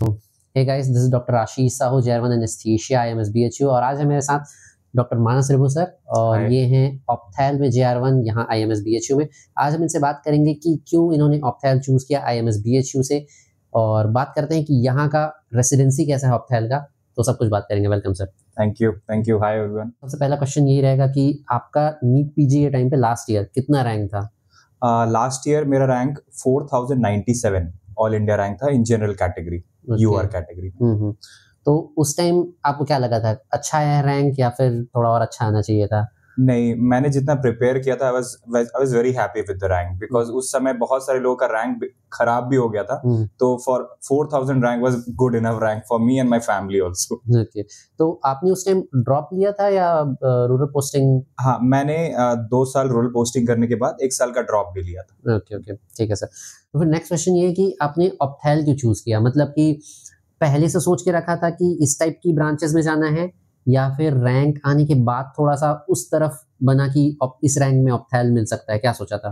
Hey guys, this is doctor Ashish Sahu, JR one anaesthesia IMS-BHU, और आज है मेरे साथ डॉक्टर मानस रिबू सर, और ये हैं ऑप्थेल में जेआर1 यहाँ IMS-BHU में। आज हम इनसे बात करेंगे कि क्यों इन्होंने ऑप्थेल चूज किया IMS-BHU से, और बात करते हैं कि यहाँ का रेसिडेंसी कैसा है ऑप्थेल का, तो सब कुछ बात करेंगे। Welcome sir. Thank you. Hi everyone. सबसे पहला क्वेश्चन यही रहेगा कि आपका नीट पीजी के टाइम पे लास्ट ईयर कितना रैंक था? लास्ट ईयर मेरा रैंक 4097 ऑल इंडिया रैंक था in general category, UR category. तो उस टाइम आपको क्या लगा था, अच्छा है रैंक या फिर थोड़ा और अच्छा आना चाहिए था? नहीं, मैंने जितना प्रिपेयर किया था I was very happy with the rank, because उस समय बहुत सारे लोगों का रैंक खराब भी हो गया था। तो for 4000 rank was good enough rank for me and my family also. Okay, तो आपने उस टाइम ड्रॉप लिया था या रूरल पोस्टिंग? हाँ, मैंने 2 साल रूरल पोस्टिंग करने के बाद 1 साल का ड्रॉप भी लिया था। ओके, ठीक है सर। तो फिर नेक्स्ट क्वेश्चन ये है कि आपने ऑप्थेल क्यों चूज किया? मतलब कि पहले से सोच के रखा था कि इस टाइप की ब्रांचेस में जाना है, या फिर रैंक आने के बाद थोड़ा सा उस तरफ बना कि इस रैंक में ऑप्थेल मिल सकता है? क्या सोचा था?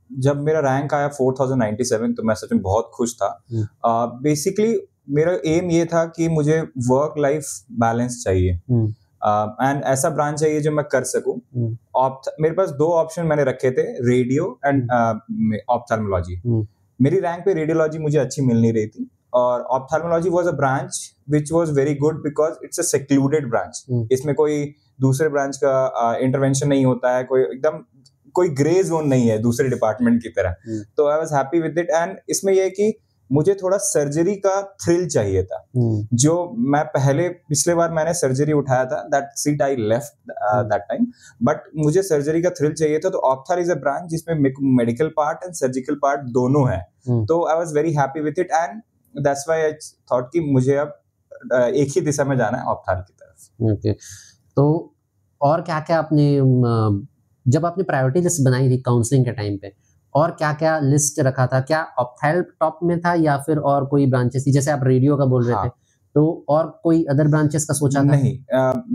जब मेरा रैंक आया 4097 तो मैं सच में बहुत खुश था। बेसिकली मेरा एम ये था कि मुझे वर्क लाइफ बैलेंस चाहिए, एंड ऐसा ब्रांच चाहिए जो मैं कर सकूं। मेरे पास 2 ऑप्शन मैंने रखे थे, रेडियो एंड ऑप्थेल्मोलॉजी। मेरी रैंक पे रेडियोलॉजी मुझे अच्छी मिल नहीं रही थी, और ophthalmology was a branch which was very good because it's a secluded branch. इसमें कोई दूसरे ब्रांच का इंटरवेंशन नहीं होता है, कोई ग्रे जोन नहीं है दूसरे डिपार्टमेंट की तरह। तो I was happy with it. And इसमें यह है कि मुझे थोड़ा सर्जरी का थ्रिल चाहिए था, जो मैं पिछले बार मैंने सर्जरी उठाया था, that seat I left that time, but मुझे सर्जरी का थ्रिल चाहिए था। तो ऑप्थेल इज अ ब्रांच जिसमें medical part and surgical part दोनों है। तो I was very happy with it, and that's why I thought कि मुझे अब एक ही दिशा में जाना है, ऑप्थेल की तरफ। ओके, तो और क्या क्या आपने जब आपने प्रायोरिटी लिस्ट बनाई थी काउंसलिंग के टाइम पे, और क्या क्या लिस्ट रखा था? क्या ऑप्थेल टॉप में था या फिर और कोई ब्रांचेस थी? जैसे आप रेडियो का बोल रहे थे, तो और कोई अदर ब्रांचेस का सोचा था? नहीं,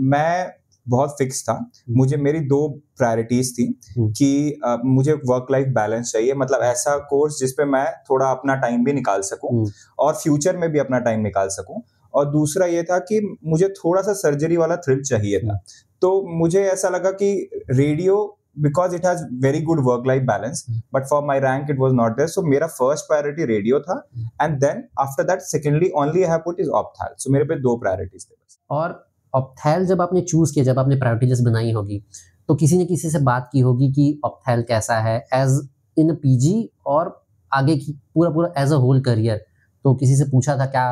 मैं बहुत फिक्स था। मुझे मेरी 2 प्रायोरिटीज थी कि मुझे वर्क लाइफ बैलेंस चाहिए, मतलब ऐसा कोर्स जिसपे मैं थोड़ा अपना टाइम भी निकाल सकूं और फ्यूचर में भी अपना टाइम निकाल सकूं, और दूसरा ये था कि मुझे थोड़ा सा सर्जरी वाला थ्रिल चाहिए था। तो मुझे ऐसा लगा कि radio, because it has very good work life balance, but for my rank it was not there, so मेरा first priority radio था, and then after that secondly only I have put is opthal। so मेरे पे 2 priorities थे बस। और ऑप्थेल जब आपने choose किया, जब आपने प्रायोरिटी लिस्ट बनाई होगी, तो किसी ने किसी से बात की होगी कि ऑप्थेल कैसा है एज इन पीजी और आगे की पूरा एज अ होल करियर, तो किसी से पूछा था? क्या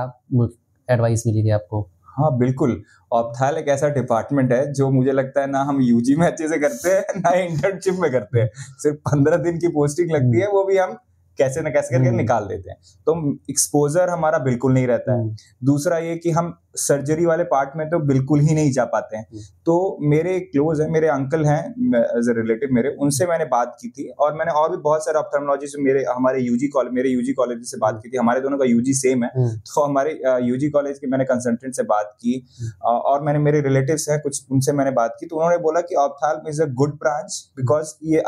एडवाइस मिली थी आपको? हाँ बिल्कुल, ऑप्थेल एक ऐसा डिपार्टमेंट है जो मुझे लगता है ना हम यूजी में अच्छे से करते हैं ना इंटर्नशिप में करते हैं। सिर्फ 15 दिन की पोस्टिंग लगती है, वो भी हम कैसे न कैसे करके निकाल देते हैं, तो एक्सपोजर हमारा बिल्कुल नहीं रहता है। दूसरा ये कि हम सर्जरी वाले पार्ट में तो बिल्कुल ही नहीं जा पाते हैं। तो मेरे क्लोज है, मेरे अंकल हैं एज ए रिलेटिव मेरे, उनसे मैंने बात की थी, और मैंने और भी बहुत सारे ऑप्थेल्मोलॉजी से मेरे यूजी कॉलेज से बात की थी। हमारे दोनों का यूजी सेम है, तो हमारे यूजी कॉलेज के मैंने कंसल्टेंट से बात की, और मैंने मेरे रिलेटिव्स हैं कुछ, उनसे मैंने बात की, तो उन्होंने बोला कि ऑप्थेल is a good branch because ये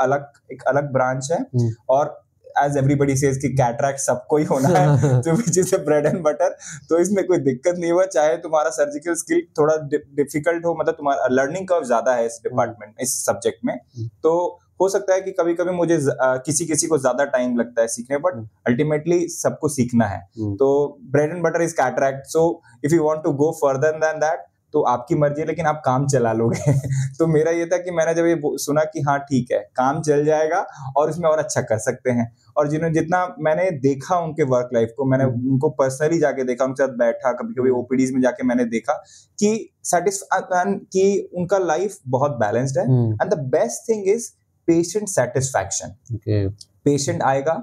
एक अलग ब्रांच है, और as everybody says कि कैटरैक्ट सबको ही होना है, जो which is a bread and butter, तो इसमें कोई दिक्कत नहीं हुआ। चाहे तुम्हारा सर्जिकल स्किल थोड़ा डिफिकल्ट हो, मतलब तुम्हारा लर्निंग कर्व ज्यादा है इस डिपार्टमेंट, इस सब्जेक्ट में, तो हो सकता है कि कभी-कभी मुझे किसी को ज्यादा टाइम लगता है सीखने, बट अल्टीमेटली सबको सीखना है। तो bread and butter is cataract, so if you want to go further then that तो आपकी मर्जी है, लेकिन आप काम चला लोगे। तो मेरा ये था कि मैंने जब ये सुना कि हाँ ठीक है, काम चल जाएगा और इसमें और अच्छा कर सकते हैं, और जितना मैंने देखा उनके वर्क लाइफ को, मैंने उनको पर्सनली जाके देखा, उनके साथ बैठा, कभी-कभी ओपीडीज में जाके मैंने देखा कि उनका लाइफ बहुत बैलेंस्ड है, and the best thing is patient satisfaction. Patient आएगा,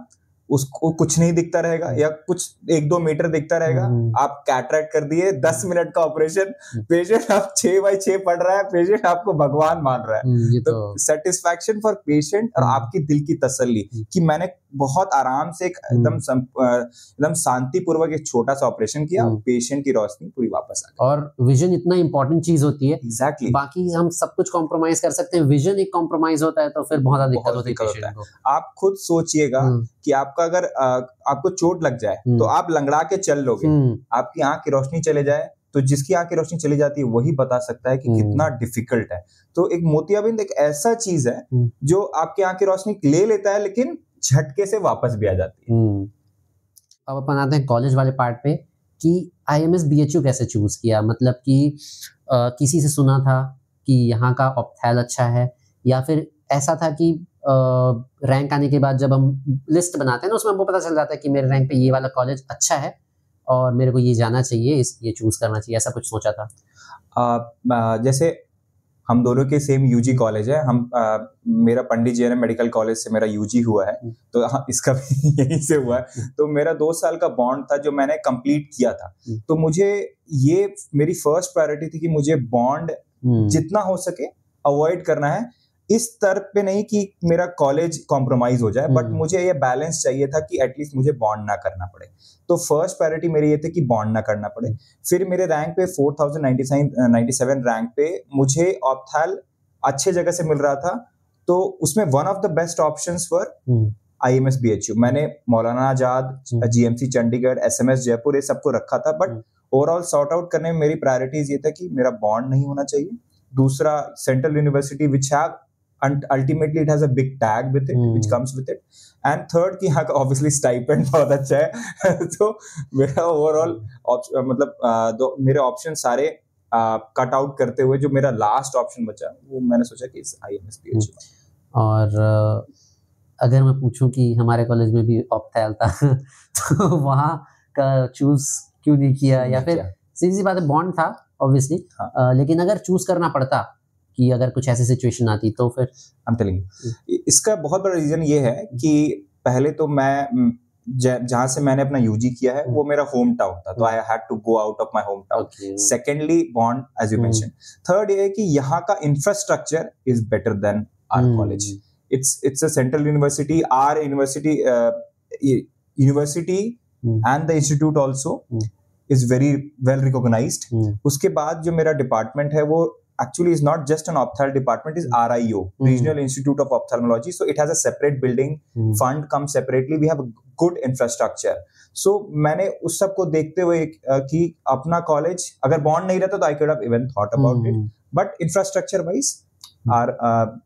उसको कुछ नहीं दिखता रहेगा, या कुछ 1-2 मीटर दिखता रहेगा, आप कैटरैक्ट कर दिए, 10 मिनट का ऑपरेशन, पेशेंट आप 6x6 पढ़ रहा है, पेशेंट आपको भगवान मान रहा है। तो सेटिस्फैक्शन फॉर पेशेंट और आपकी दिल की तसल्ली कि मैंने बहुत आराम से एकदम शांतिपूर्वक एक छोटा सा ऑपरेशन किया, पेशेंट की रोशनी पूरी वापस आ गई। और विजन इतना इंपॉर्टेंट चीज होती है। एग्जैक्टली, बाकी हम सब कुछ कॉम्प्रोमाइज कर सकते हैं, विजन एक कॉम्प्रोमाइज होता है तो फिर बहुत ज्यादा दिक्कत होती है पेशेंट को। आप खुद सोचिएगा कि आपका अगर आपको चोट लग जाए तो आप लंगड़ा के चल लोगे, आपकी आंख की रोशनी चले जाए तो जिसकी आंख की रोशनी चली जाती है वही बता सकता है कि कितना डिफिकल्ट है। तो एक मोतियाबिंद एक ऐसा चीज है जो आपकी आंख की रोशनी ले लेता है लेकिन झटके से वापस भी आ जाती है। अब अपन आते हैं कॉलेज वाले पार्ट पे कि IMS BHU कैसे चूज किया, मतलब कि किसी से सुना था कि यहाँ का ऑप्थेल अच्छा है, या फिर ऐसा था कि रैंक आने के बाद जब हम लिस्ट बनाते हैं ना उसमें हमको पता चल जाता है कि मेरे रैंक पे ये वाला कॉलेज अच्छा है और मेरे को ये जाना चाहिए, ये चूज करना चाहिए, ऐसा कुछ सोचा था? जैसे हम दोनों के सेम यूजी कॉलेज है, मेरा पंडित जी मेडिकल कॉलेज से मेरा यूजी हुआ है, तो इसका भी यहीं से हुआ है। तो मेरा 2 साल का बॉन्ड था जो मैंने कंप्लीट किया था। तो मुझे ये मेरी फर्स्ट प्रायोरिटी थी कि मुझे बॉन्ड जितना हो सके अवॉइड करना है, इस स्तर पे नहीं कि मेरा कॉलेज कॉम्प्रोमाइज हो जाए, बट मुझे ये बैलेंस चाहिए था कि एटलीस्ट मुझे बॉन्ड ना करना पड़े। तो फर्स्ट प्रायोरिटी मेरी ये थी कि बॉन्ड ना करना पड़े। फिर मेरे रैंक पे 4097 रैंक पे मुझे ऑप्थेल अच्छे जगह से मिल रहा था, तो उसमें one of the best options for IMS BHU। मैंने मौलाना आजाद, GMC चंडीगढ़, SMS जयपुर ये सबको रखा था, बट ओवरऑल सॉर्ट आउट करने में मेरी प्रायोरिटीज ये था कि मेरा बॉन्ड नहीं होना चाहिए। दूसरा, central university which have ultimately it has a big tag with it, which comes with it, and third कि हाँ obviously stipend बहुत अच्छा है। तो मेरा ओवरऑल मतलब मेरे ऑप्शन सारे कट आउट करते हुए जो मेरा लास्ट ऑप्शन बचा वो मैंने सोचा कि IMS BHU। और अगर मैं पूछूं कि हमारे कॉलेज में भी ऑप्थेल था तो वहाँ का चूज क्यों नहीं किया, या फिर सीधी सी बात है बॉन्ड था ऑब्वियसली, लेकिन अगर चूज करना पड़ता कि अगर कुछ ऐसी सिचुएशन आती तो फिर? I'm telling you, इसका बहुत बड़ा रीजन ये है कि पहले तो मैं जहाँ से मैंने अपना यूजी किया है वो मेरा होम टाउन था, तो I had to go out of my home town. Secondly bond, as you mention. Third ये है कि यहाँ का infrastructure is better than our college. It's a central university, our university and the institute also is very well recognised. उसके बाद जो मेरा department है वो actually is not just an opthal department, is RIO, Regional Institute of Ophthalmology, so it has a separate building, fund comes separately, we have a good infrastructure। so मैंने उस सब को देखते हुए कि अपना कॉलेज अगर बॉन्ड नहीं रहता तो I could have even thought about it, but infrastructure wise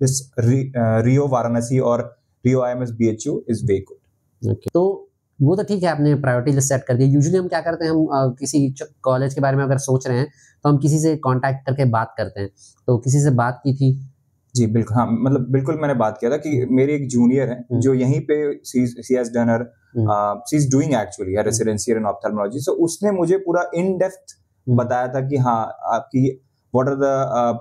this Rio Varanasi or Rio IMS BHU is way good। okay. तो वो तो ठीक है, आपने प्रायोरिटी लिस्ट सेट कर दी। यूजुअली हम क्या करते हैं, हम किसी कॉलेज के बारे में अगर सोच रहे हैं तो हम किसी से कांटेक्ट करके बात करते हैं, तो किसी से बात की थी? जी बिल्कुल, हाँ मतलब बिल्कुल मैंने बात किया था कि मेरे एक जूनियर है जो यहीं पे she has done her she is doing actually her residency in ophthalmology. So उसने मुझे पूरा इन डेप्थ बताया था कि हाँ आपकी what are the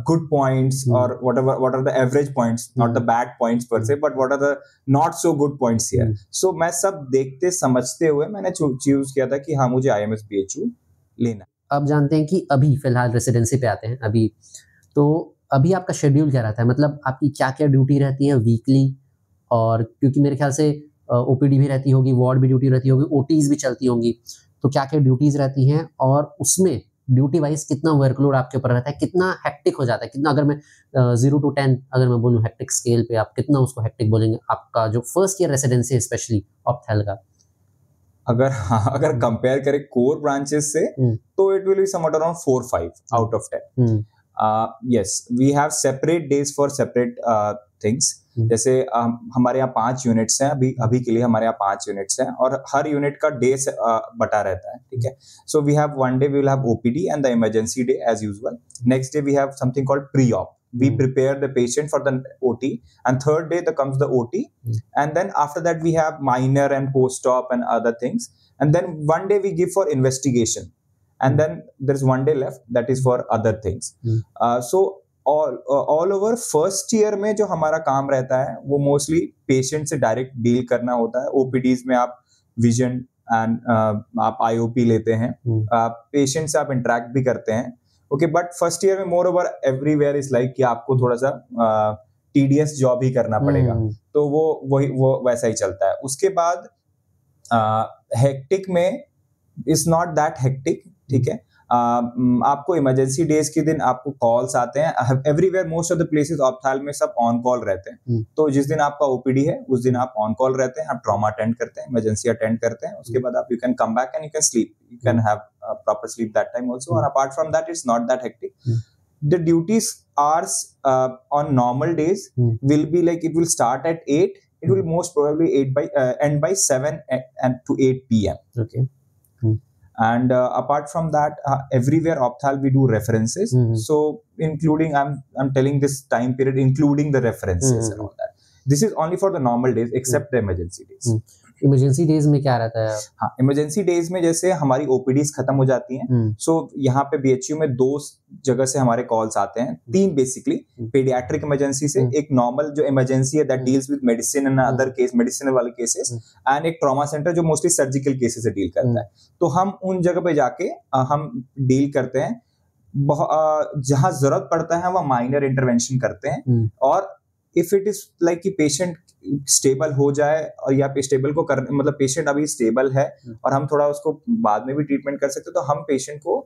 good points or what are the average points, not the bad points per se, but what are the not so good points here। so मैं सब देखते समझते हुए मैंने चूज किया था कि हाँ मुझे IMS BHU लेना। अब जानते हैं कि अभी फिलहाल रेसिडेंसी पे आते हैं। अभी आपका शेड्यूल क्या रहता है, मतलब आपकी क्या क्या ड्यूटी रहती है वीकली? और क्योंकि मेरे ख्याल से OPD भी रहती होगी, वार्ड भी ड्यूटी रहती होगी, OTs भी चलती होंगी, तो क्या क्या ड्यूटीज रहती हैं और उसमें ड्यूटी वाइज कितना वर्कलोड आपके ऊपर रहता है, कितना हेक्टिक हो जाता है, कितना? अगर मैं 0 to 10 अगर मैं बोलूँ हेक्टिक स्केल पे, आप कितना उसको हेक्टिक बोलेंगे आपका जो फर्स्ट ईयर रेसिडेंसी है स्पेशली ऑप्थेल का? अगर कंपेयर करें कोर ब्रांचेस से तो it will be somewhat around 4-5 out of 10। yes, we have separate days for separate things। जैसे हमारे यहाँ 5 यूनिट्स हैं, अभी के लिए हमारे यहाँ 5 यूनिट्स हैं और हर यूनिट का डे बटा रहता है, ठीक है। So we have one day we will have OPD and the emergency day as usual. Next day we have something called प्री-op, we prepare the patient for the OT, and third day comes the OT, and then after that we have minor and post-op and other things, and then one day we give for investigation, and then there's one day left that is for other things। so all over first year में जो हमारा काम रहता है वो mostly patient से direct deal करना होता है। OPDs में आप विजन एंड आप IOP लेते हैं, पेशेंट से आप इंटरेक्ट भी करते हैं, ओके। बट फर्स्ट ईयर में more over everywhere is like कि आपको थोड़ा सा tedious जॉब ही करना पड़ेगा, तो वो वैसा ही चलता है। उसके बाद हेक्टिक में इज नॉट दैट हेक्टिक, ठीक है। आपको इमरजेंसी डेज के दिन आपको कॉल्स आते हैं everywhere, most of the places ophthal में सब ऑन कॉल रहते हैं। तो जिस दिन आपका ओपीडी है उस दिन आप ऑन कॉल रहते हैं, आप ट्रॉमा अटेंड करते हैं, इमरजेंसी अटेंड करते हैं, उसके बाद आप you can come back and you can sleep, you can have proper sleep that time also. और apart from that it's not that hectic. The duties hours on normal days will be like, it will start at 8, it will most probably end by 7 and to 8 p.m. Okay. And apart from that, everywhere opthal we do references. So including, I'm telling this time period including the references and all that. This is only for the normal days except the emergency days. Emergency days में क्या रहता है? हाँ, emergency days में जैसे हमारी OPTs खत्म हो जाती हैं, सो यहाँ पे बीएचयू में 2 जगह से हमारे कॉल्स आते हैं, 3 बेसिकली, पेडियाट्रिक इमरजेंसी से, एक नॉर्मल जो इमरजेंसी है that deals with medicine and other case, medicinal वाले केसेस, एंड एक ट्रॉमा सेंटर जो मोस्टली सर्जिकल केसेस से डील करता है। तो हम उन जगह पे जाके हम डील करते हैं, जहां जरूरत पड़ता है वह माइनर इंटरवेंशन करते हैं। और इफ इट इज लाइक कि पेशेंट स्टेबल हो जाए, और या स्टेबल को कर, मतलब पेशेंट अभी स्टेबल है और हम थोड़ा उसको बाद में भी ट्रीटमेंट कर सकते हैं, तो हम पेशेंट को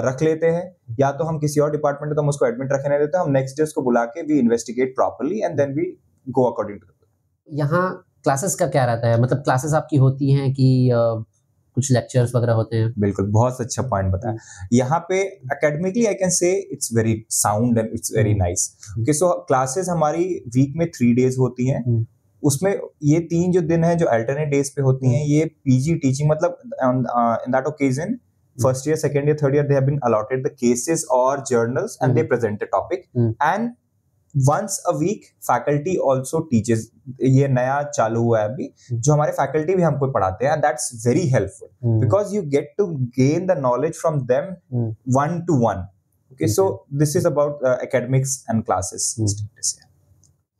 रख लेते हैं, या तो हम किसी और डिपार्टमेंट में तो हम उसको एडमिट रखने देते हैं, हम नेक्स्ट डे उसको बुला के we investigate properly and then we go according to. यहाँ क्लासेस का क्या रहता है, मतलब क्लासेस आपकी होती हैं कि कुछ लेक्चर्स वगैरह होते हैं? बिल्कुल, बहुत अच्छा पॉइंट बताया। यहाँ पे academically I can say it's very sound and it's very nice. Okay, so classes हमारी वीक में 3 डेज होती हैं। उसमें ये 3 जो दिन है जो अल्टरनेट डेज पे होती हैं, ये पीजी टीचिंग, मतलब in that occasion first year, second year, third year they have been allotted the cases और journals and they present the topic, and once a week faculty also teaches. ये नया चालू हुआ है अभी, जो हमारे faculty भी हमको पढ़ाते हैं, and that's very helpful because you get to gain the knowledge from them one to one. Okay, so this is about academics and classes.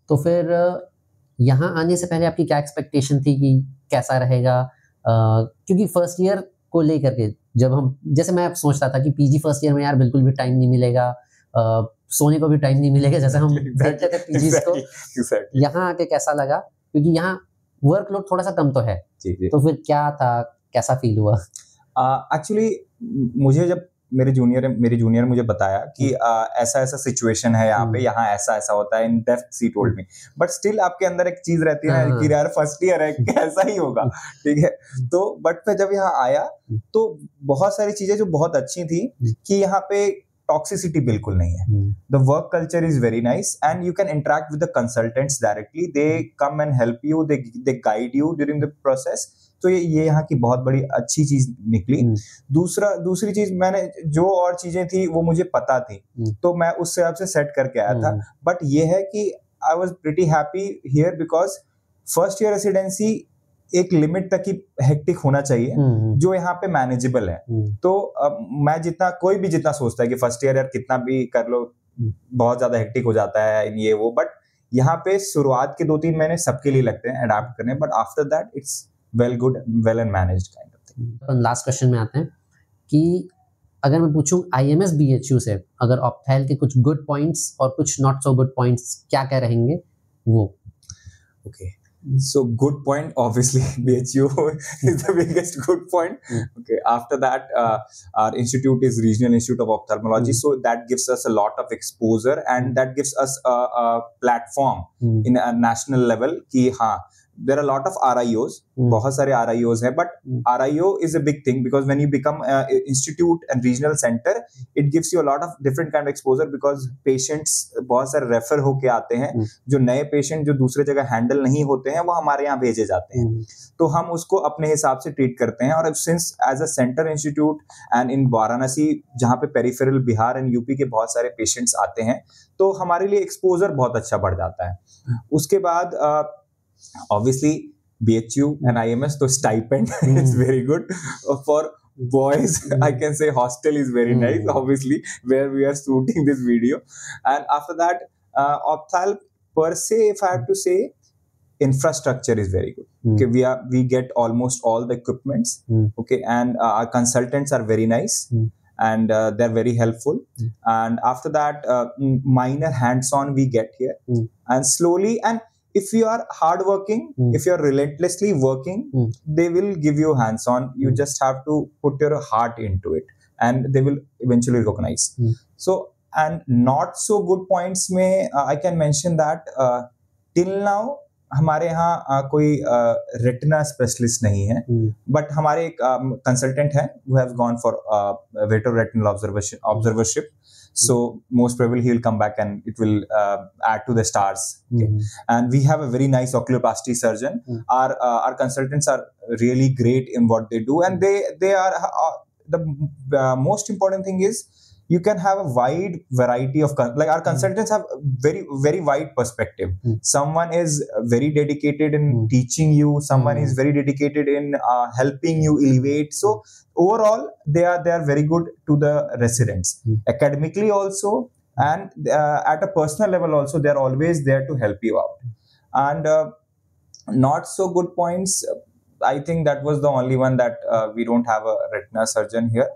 तो फिर यहाँ आने से पहले आपकी क्या एक्सपेक्टेशन थी कि कैसा रहेगा? क्योंकि फर्स्ट ईयर को लेकर के जब हम, जैसे मैं सोचता था कि पीजी फर्स्ट ईयर में यार बिल्कुल भी टाइम नहीं मिलेगा, सोने को भी टाइम नहीं मिलेगा, जैसे हम देखते थे पीजीज को। यहाँ आके कैसा लगा? क्योंकि यहाँ वर्कलोड थोड़ा सा कम तो है, तो फिर क्या था, कैसा फील हुआ? एक्चुअली मुझे जब मेरे जूनियर मुझे बताया कि ऐसा ऐसा सिचुएशन है यहाँ पे, यहाँ ऐसा ऐसा होता है, in depth C told me, but still आपके अंदर एक चीज रहती है ना कि यार फर्स्ट ईयर है, कैसा ही होगा, ठीक है। तो बट मैं जब यहाँ आया तो बहुत सारी चीजें जो बहुत अच्छी थी कि यहाँ पे टॉक्सिसिटी बिल्कुल नहीं है। The work culture is very nice and you can interact with the consultants directly, they come and help you, they guide you during the process. तो ये यहाँ की बहुत बड़ी अच्छी चीज निकली। दूसरी चीज, मैंने जो और चीजें थी वो मुझे पता थी, तो मैं उस हिसाब से सेट करके आया था। बट ये है कि I was pretty happy here because first year residency एक लिमिट तक ही हेक्टिक होना चाहिए, जो यहाँ पे मैनेजेबल है। तो मैं कोई भी जितना सोचता है कि फर्स्ट ईयर यार कितना भी कर लो, बहुत ज्यादा हेक्टिक हो जाता है ये वो, बट यहाँ पे शुरुआत के 2-3 महीने सबके लिए लगते हैं अडैप्ट करने, but after that it's well and managed kind of thing. Last question में आते हैं कि अगर मैं पूछूं IMS BHU से अगर ऑप्थेल के कुछ गुड पॉइंट्स और कुछ नॉट सो गुड पॉइंट्स क्या क्या रहेंगे वो? Okay, so good point, obviously BHU is the biggest good point. Okay, after that our institute is Regional Institute of Ophthalmology, so that gives us a lot of exposure and that gives us a platform in a national level ki हाँ, there are a lot of RIOs, बहुत सारे RIOs हैं, but RIO is a big thing because when you become an institute and regional center, it gives you a lot of different kind of exposure because patients बहुत सारे refer होके आते हैं, जो नए पेशेंट जो दूसरे जगह हैंडल नहीं होते हैं वो हमारे यहाँ भेजे जाते हैं, तो हम उसको अपने हिसाब से ट्रीट करते हैं। और since as a centre institute and in Varanasi जहाँ पे पेरिफेरल बिहार एंड यूपी के बहुत सारे पेशेंट्स आते हैं, तो हमारे लिए एक्सपोजर बहुत अच्छा बढ़ जाता है। उसके बाद obviously BHU and IMS, so stipend is very good for boys. I can say hostel is very nice, obviously, where we are shooting this video. And after that, Opthal per se, if I have to say, infrastructure is very good. Okay, we get almost all the equipments. Okay, and our consultants are very nice. And they're very helpful. And after that, minor hands-on we get here, and slowly, and if you are hardworking, if you are relentlessly working, they will give you hands-on. You just have to put your heart into it, and they will eventually recognize. So and not so good points में I can mention that till now हमारे यहाँ कोई retina specialist नहीं है, but हमारे एक consultant है who have gone for vitreoretinal observership. So most probably he will come back and it will add to the stars. Okay? And we have a very nice oculoplasty surgeon. Our consultants are really great in what they do, and they are the most important thing is you can have a wide variety of like our consultants have very wide perspective. Someone is very dedicated in teaching you, someone is very dedicated in helping you elevate. So overall they are very good to the residents, academically also, and at a personal level also they are always there to help you out. And not so good points, I think that was the only one, that we don't have a retina surgeon here.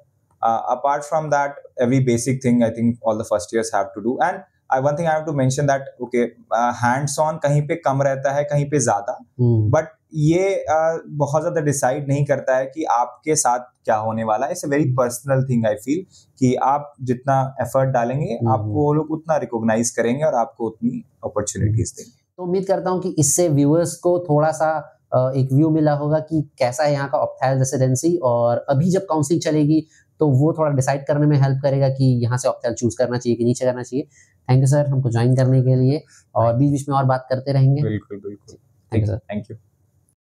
Apart from that, every basic thing I think all the first years have to do. And one thing I have to mention that okay, hands on kahin pe kam rehta hai, kahin pe zyada, but ये बहुत ज़्यादा decide नहीं करता है कि आपके साथ क्या होने वाला है. It's a very personal thing I feel, कि आप जितना एफर्ट डालेंगे आपको वो लोग उतना रिकॉग्नाइज करेंगे और आपको उतनी अपॉर्चुनिटीज देंगे. तो उम्मीद करता हूँ कि इससे व्यूअर्स को थोड़ा सा एक व्यू मिला होगा कि कैसा है यहाँ का ऑप्थेल रेसिडेंसी, और अभी जब काउंसलिंग चलेगी तो वो थोड़ा डिसाइड करने में हेल्प करेगा कि यहाँ से ऑप्थेल चूज करना चाहिए कि नीचे करना चाहिए. थैंक यू सर हमको ज्वाइन करने के लिए, और बीच बीच में और बात करते रहेंगे. बिल्कुल बिल्कुल. Thank you sir. Thank you.